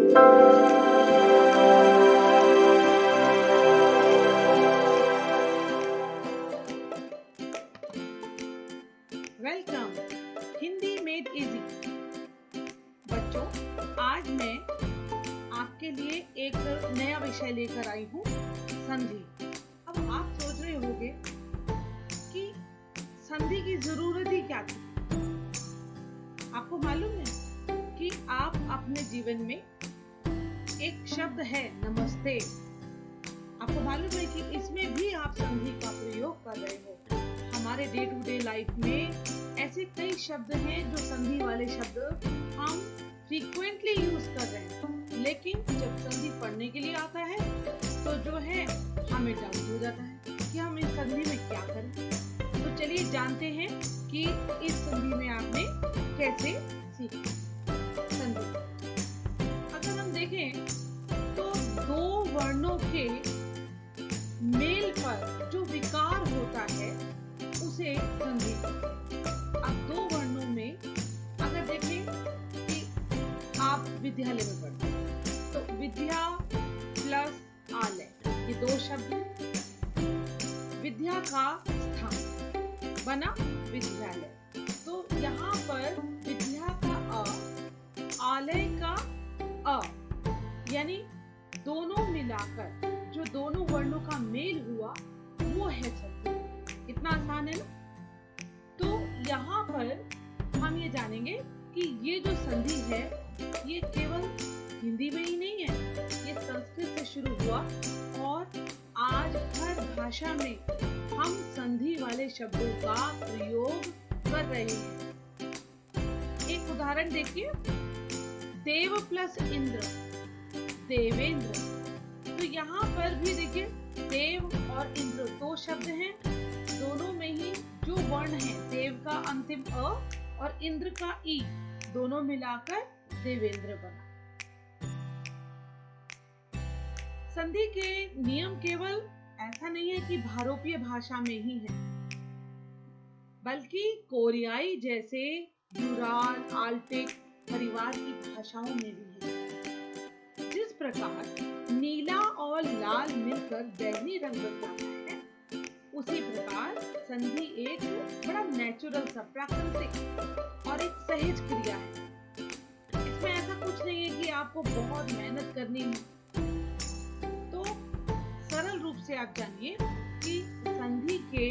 Welcome Hindi made easy. बच्चों, आज मैं आपके लिए एक नया विषय लेकर आई हूँ, संधि। अब आप सोच रहे होंगे कि संधि की जरूरत ही क्या थी। आपको मालूम है कि आप अपने जीवन में एक शब्द है नमस्ते, आपको मालूम है कि इसमें भी आप संधि का प्रयोग कर रहे हो। हमारे डे टू डे लाइफ में ऐसे कई शब्द हैं जो संधि वाले शब्द हम फ्रीक्वेंटली यूज कर रहे हैं, लेकिन जब संधि पढ़ने के लिए आता है तो जो है हमें डाउट हो जाता है कि हम इस संधि में क्या करें। तो चलिए जानते हैं कि इस संधि में आपने कैसे सीखा। संधि अगर हम देखें तो दो वर्णों के मेल पर जो विकार होता है उसे संधि। अब दो वर्णों में अगर देखें कि आप विद्यालय में पढ़ते हैं तो विद्या प्लस आलय, ये दो शब्द हैं। विद्या का स्थान बना विद्यालय, तो यहाँ पर विद्या का अ, आलय का अ, यानी दोनों मिलाकर जो दोनों वर्णों का मेल हुआ वो है संधि। कितना आसान है ना। तो यहाँ पर हम ये जानेंगे कि ये जो संधि है ये केवल हिंदी में ही नहीं है, ये संस्कृत से शुरू हुआ और आज हर भाषा में हम संधि वाले शब्दों का प्रयोग कर रहे हैं। एक उदाहरण देखिए, देव प्लस इंद्र, देवेंद्र। तो यहाँ पर भी देखिए देव और इंद्र दो शब्द हैं, दोनों में ही जो वर्ण है देव का अंतिम अ और इंद्र का ई, दोनों मिलाकर देवेंद्र बना। संधि के नियम केवल ऐसा नहीं है कि भारतीय भाषा में ही है, बल्कि कोरियाई जैसे यूराल आल्टिक परिवार की भाषाओं में भी है। जिस प्रकार नीला और लाल मिलकर बैगनी रंग बनाता है, उसी प्रकार संधि एक बड़ा नेचुरल सा प्राकृतिक और एक सहज क्रिया है। इसमें ऐसा कुछ नहीं है कि आपको बहुत मेहनत करनी है। तो सरल रूप से आप जानिए कि संधि के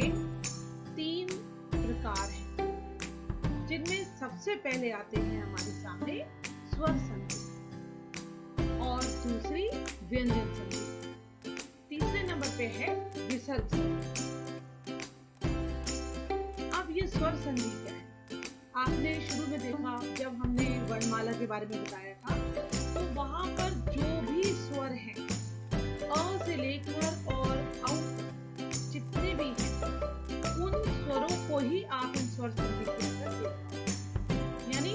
3 प्रकार हैं, जिनमें सबसे पहले आते हैं हमारे सामने स्वर संधि और दूसरी व्यंजन संधि, तीसरे नंबर पे है विसर्ग संधि। अब ये स्वर संधि क्या है? आपने शुरू में देखा जब हमने वर्णमाला के बारे में बताया था, तो वहां पर जो भी स्वर हैं, अ से लेकर और औ जितने भी हैं, उन स्वरों को ही आप इन स्वर संधि के अंदर देखते। यानी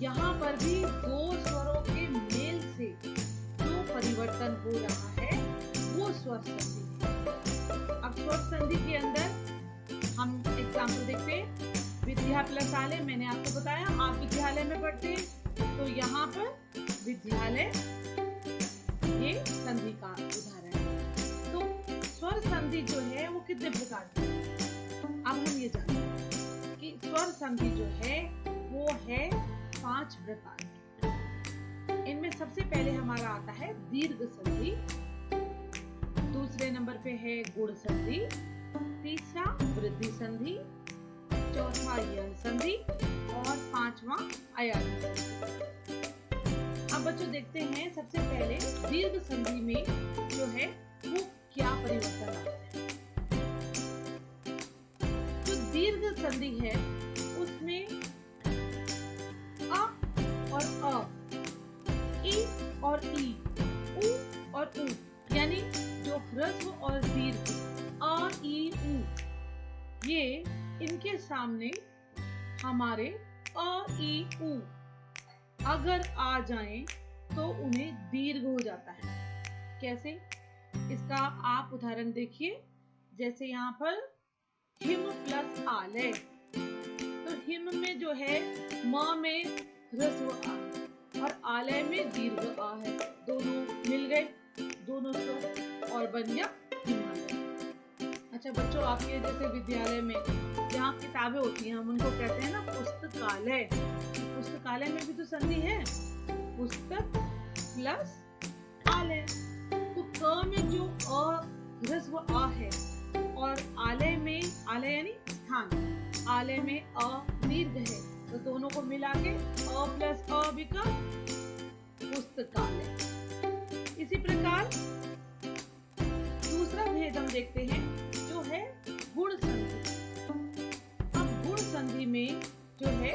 यहाँ पर भी दो स्वरों के मेल से जो परिवर्तन हो रहा है वो स्वर संधि है। अब स्वर संधि के अंदर हम एग्जाम्पल देखते हैं। विद्या प्लस आलय, मैंने आपको बताया आप विद्यालय में पढ़ते हैं, तो यहाँ पर विद्यालय ये संधि का उदाहरण है। तो स्वर संधि जो है वो कितने प्रकार की है? अब हम ये जानते हैं कि स्वर संधि जो है वो है 5 प्रकार की। इनमें सबसे पहले हमारा आता है दीर्घ संधि, दूसरे नंबर पे है गुण संधि, तीसरा वृद्धि संधि, चौथा यण संधि और 5वां अयान संधि। अब बच्चों देखते हैं सबसे पहले दीर्घ संधि में जो है वो क्या परिवर्तन आता है। जो दीर्घ संधि है उसमें अ और अ, ई और ई, उ और उ, यानी जो ह्रस्व और दीर्घ अ ई उ, ये इनके सामने हमारे अ ई उ अगर आ जाएं तो उन्हें दीर्घ हो जाता है। कैसे? इसका आप उदाहरण देखिए, जैसे यहाँ पर हिम प्लस आलय, तो हिम में जो है म में ह्रस्व आ, और आलय में दीर्घ आ है, दोनों मिल गए, दोनों स्वर, और बन गया हिमालय। अच्छा बच्चों, आपके जैसे विद्यालय में जहाँ किताबें होती हैं हम उनको कहते हैं ना पुस्तकालय। पुस्तकालय में भी तो संधि है, पुस्तक प्लस आलय। तो क में जो ह्रस्व आ है और आलय में, आलय यानी स्थान, आलय में अ दीर्घ है, तो दोनों को मिला के अ प्लस अ बिकम पुस्तकालय। इसी प्रकार दूसरा भेद हम देखते हैं जो है गुण संधि। अब गुण संधि में जो है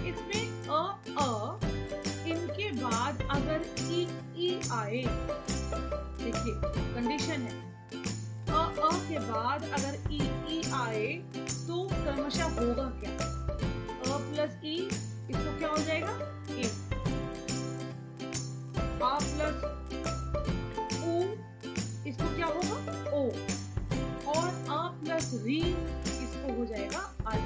इसमें अ इनके बाद अगर ई आए, देखिए कंडीशन है, अ के बाद अगर ई आए तो क्रमशः होगा क्या, अ प्लस ई, इसको क्या हो जाएगा ए, आ प्लस उ, इसको क्या होगा ओ, और आ प्लस री, इसको हो जाएगा आई।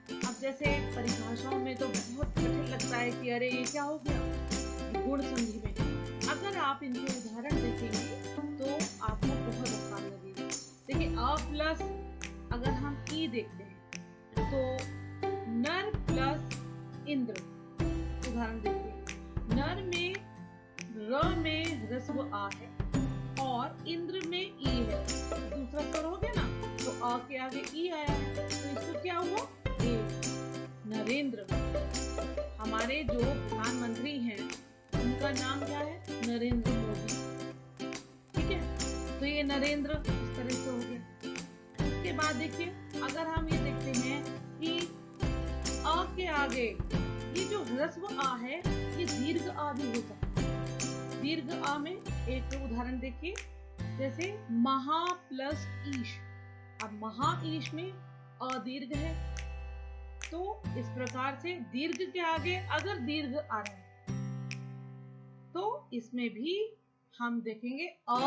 अब जैसे परिभाषाओं में तो बहुत कठिन लगता है कि अरे ये क्या हो गया गुण संधि में, अगर आप इनके उदाहरण देखेंगे तो आपको बहुत आसान लगेगा। देखिए अ प्लस अगर हम ई देखते हैं तो नर प्लस इंद्र, उदाहरण देखिए, नर में र में ह्रस्व आ है और इंद्र में ई है, दूसरा स्वर हो गया ना, तो अ के आगे ई आया है, तो इसको क्या हुआ ए, नरेंद्र। हमारे जो प्रधानमंत्री हैं उनका नाम क्या है, नरेंद्र मोदी, ठीक है, तो ये नरेंद्र इस तरह से हो गया। उसके बाद देखिए अगर हम ये देखते हैं कि अ के आगे ये जो ह्रस्व आ है ये दीर्घ आ भी हो सकता है। दीर्घ आ में एक उदाहरण देखिए, जैसे महा प्लस ईश। अब महा ईश में अ दीर्घ है, तो इस प्रकार से दीर्घ के आगे अगर दीर्घ आ रहा है तो इसमें भी हम देखेंगे अ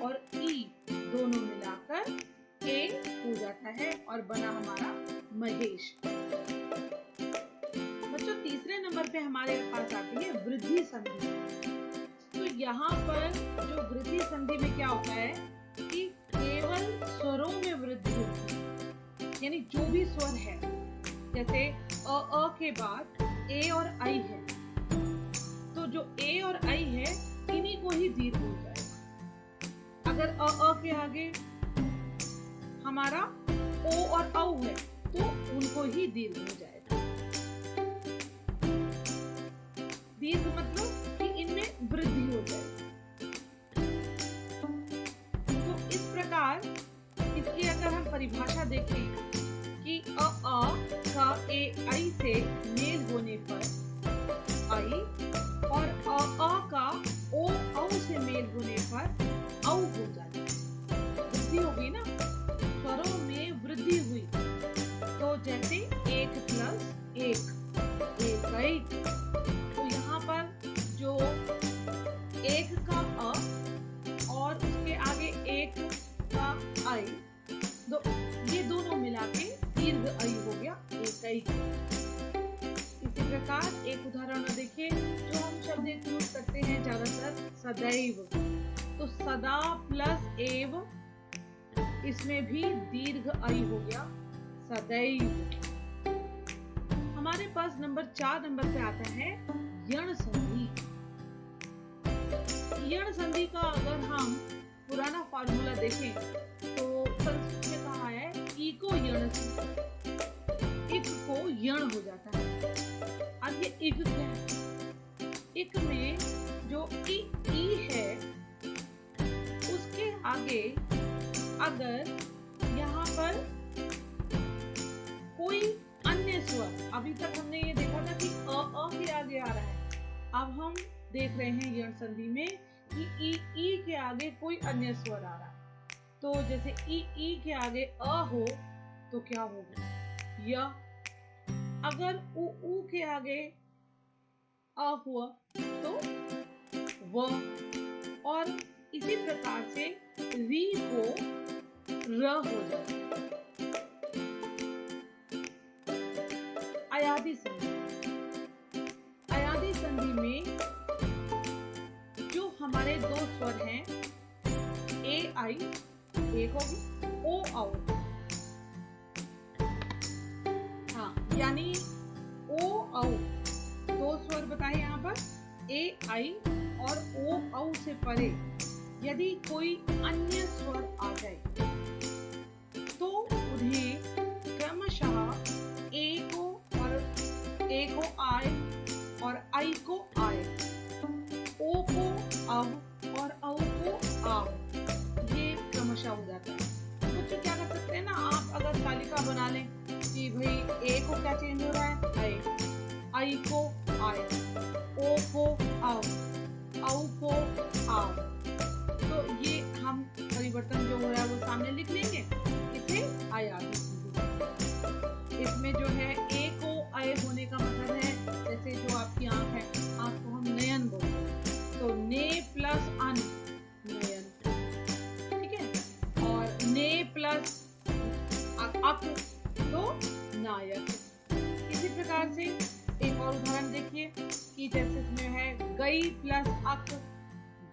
और ई दोनों मिलाकर ए हो जाता है और बना हमारा महेश। बच्चों तीसरे नंबर पे हमारे पास आती है वृद्धि संधि। तो यहाँ पर जो वृद्धि संधि में क्या होता है कि केवल स्वरों में वृद्धि होती है, यानी जो भी स्वर है, जैसे अ के बाद ए और आई है, तो जो ए और आई है इन्हीं को ही दीर्घ हो जाएगा। अगर अ के आगे हमारा ओ और औ है तो उनको ही दीर्घ हो जाएगा। दीर्घ मतलब कि इनमें वृद्धि हो जाएगी। तो इस प्रकार इसकी अगर हम परिभाषा देखें कि अ का ए आई से मेल होने पर आई और अ का ओ औ से मेल होने पर औ हो जाती है, वृद्धि हो गई ना, स्वरों में वृद्धि हुई। तो जैसे एक प्लस एक एक, तो यहाँ पर जो एक का अ और उसके आगे एक का आई, ये दोनों मिला के दीर्घ आई हो गया एक। इसी प्रकार एक उदाहरण देखिए, जो हम शब्द यूज करते हैं ज्यादातर, सदैव। तो सदा प्लस एव, इसमें भी दीर्घ आई हो गया सदैव। हमारे पास नंबर 4 नंबर पे आता है यण संधि। यण संधि का अगर हम पुराना फॉर्मूला देखें तो संस्कृत में कहा है ई को यण से, इक को यण हो जाता है। अब ये इक क्या है, इक में जो ई है उसके आगे अगर यहाँ पर कोई अन्य स्वर, अभी तक हमने ये देखा था कि अ के आगे आ रहा है, अब हम देख रहे हैं यण संधि में कि ई के आगे कोई अन्य स्वर आ रहा है। तो जैसे ई के आगे अ हो तो क्या होगा य, अगर उ के आगे अ हुआ तो व, और इसी प्रकार से री को र हो जाए। अयादि संधि, स्वर हैं ए आई एक होगी, ओ औ, हाँ यानी ओ औ दो स्वर बताए यहाँ पर ए आई और ओ औ से परे यदि कोई अन्य स्वर आ जाए तो उन्हें क्रमशः ए को आए और आई को आए, ओ को अव और औ को आव, ये क्रमशः हो जाता है। बच्चों क्या कर सकते हैं ना, आप अगर तालिका बना लें कि भाई ए को क्या चेंज हो रहा है, आई को आए, ओ को आव, औ को आव, तो ये हम परिवर्तन जो हो रहा है वो सामने लिख लेंगे, इसे आया। इसमें जो है ए को आए होने का मतलब है, जैसे जो आपकी आंख है, आंख को हम नयन बोलते हैं, तो ने प्लस अन नयन, ठीक है, और ने प्लस अक तो नायक। इसी प्रकार से एक और उदाहरण देखिए कि जैसे इसमें है गई प्लस अक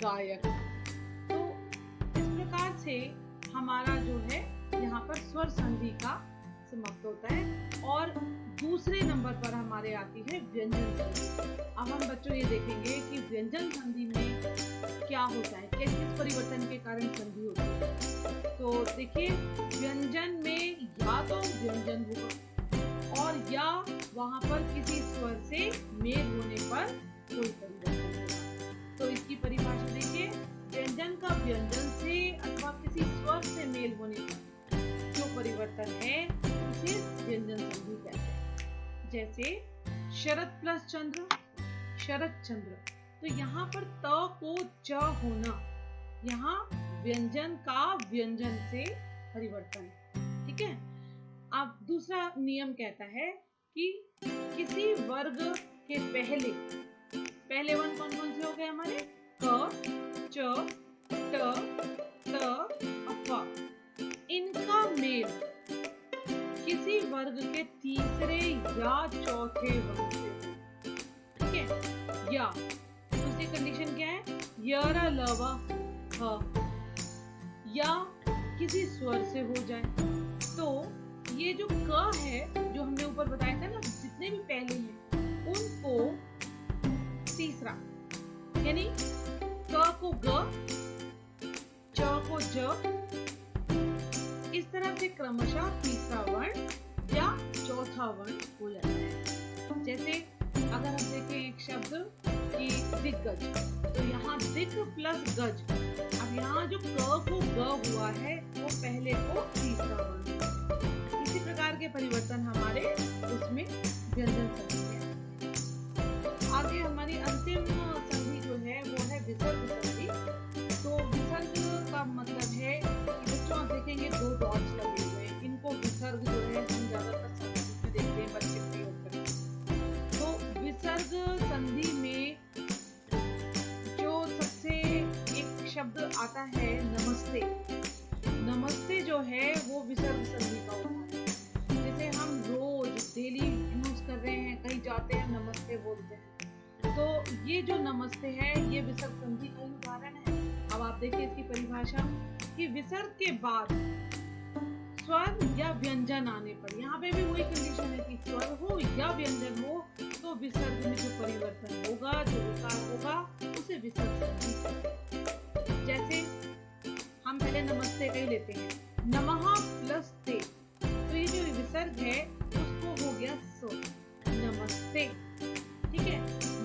गायक, तो इस प्रकार से हमारा जो है यहाँ पर स्वर संधि का समाप्त होता है। और दूसरे नंबर पर हमारे आती है व्यंजन संधि। अब हम बच्चों ये देखेंगे कि व्यंजन संधि में क्या होता है, किस किस परिवर्तन के कारण संधि होती है। तो देखिए व्यंजन में या तो व्यंजन होगा और या वहां पर किसी स्वर से मेल होने पर कोई परिवर्तन होगा। तो इसकी परिभाषा देखिए, व्यंजन का व्यंजन से अथवा किसी स्वर से मेल होने पर जो परिवर्तन है उसे व्यंजन संधि कहते हैं। जैसे शरद प्लस चंद्र, शरद चंद्र, तो यहाँ पर त को च होना, यहाँ व्यंजन का व्यंजन से परिवर्तन, ठीक है। अब दूसरा नियम कहता है कि किसी वर्ग के पहले वन कौन कौन से हो गए हमारे, क, च, ट, त, अ, इनका मेल किसी वर्ग के तीसरे या चौथे वर्ग से, ठीक है। या दूसरी कंडीशन क्या है, यर लवा ह, या किसी स्वर से हो जाए। तो ये जो क है, जो हमने ऊपर बताया था ना, जितने भी पहले हैं उनको तीसरा, यानी क को ग, च को ज, इस तरह से क्रमशः तीसरा वर्ण या चौथा वर्ण हो जाता है। जैसे अगर हम देखें एक शब्द कि दिग्गज, तो यहाँ दिग प्लस गज, अब यहाँ जो क को ग हुआ है वो पहले को तीसरा वर्ण। इसी प्रकार के परिवर्तन हमारे उसमें व्यंजन संधि में। आगे हमारी अंतिम संधि जो है वो है विसर्ग संधि। तो विसर्ग का मतलब है कि बच्चों आप देखेंगे दो डॉट्स लगे हुए हैं, इनको विसर्ग जो है हम ज्यादातर संस्कृत में देखते हैं, बच्चे प्रयोग करते हैं। तो विसर्ग संधि में जो सबसे एक शब्द आता है नमस्ते, नमस्ते जो है वो विसर्ग संधि का होता है। जैसे हम रोज डेली यूज कर रहे हैं, कहीं जाते हैं नमस्ते बोलते हैं, तो ये जो नमस्ते है ये विसर्ग संधि का उदाहरण है। अब आप देखिए इसकी परिभाषा कि विसर्ग के बाद स्वर या व्यंजन आने पर, यहाँ पे भी वही कंडीशन है कि स्वर हो या व्यंजन हो, तो विसर्ग में जो परिवर्तन होगा, जो विकार होगा, उसे विसर्ग संधि कहते हैं। जैसे हम पहले नमस्ते का ही लेते हैं, नमः प्लस ते, तो ये जो विसर्ग है उसको हो गया स्व, नमस्ते, ठीक है।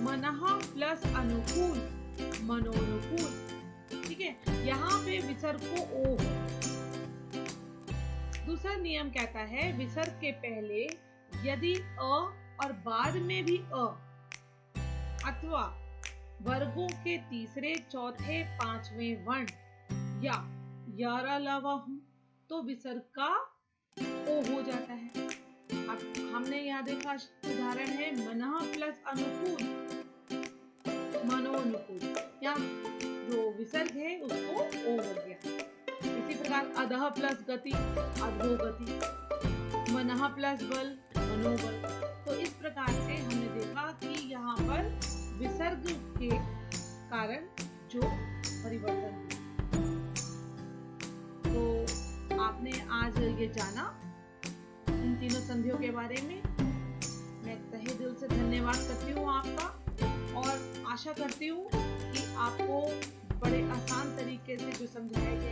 मनः प्लस अनुकूल, मनोनुकूल, ठीक है, यहाँ पे विसर्ग को ओ। दूसरा नियम कहता है विसर्ग के पहले यदि अ और बाद में भी अ अथवा वर्गों के तीसरे, चौथे, पांचवें वर्ण या अलावा हूं तो विसर्ग का ओ हो जाता है। अब हमने यहाँ देखा उदाहरण है मनः प्लस अनुकूल, मनोनुकूल, यहाँ जो विसर्ग है उसको ओ हो गया। इसी प्रकार अधः प्लस गति, अधोगति, मनः प्लस बल, मनोबल। तो इस प्रकार से हमने देखा कि यहाँ पर विसर्ग के कारण जो परिवर्तन तीनों संधियों के बारे में। मैं तहे दिल से धन्यवाद करती हूँ आपका और आशा करती हूँ कि आपको बड़े आसान तरीके से जो समझाया गया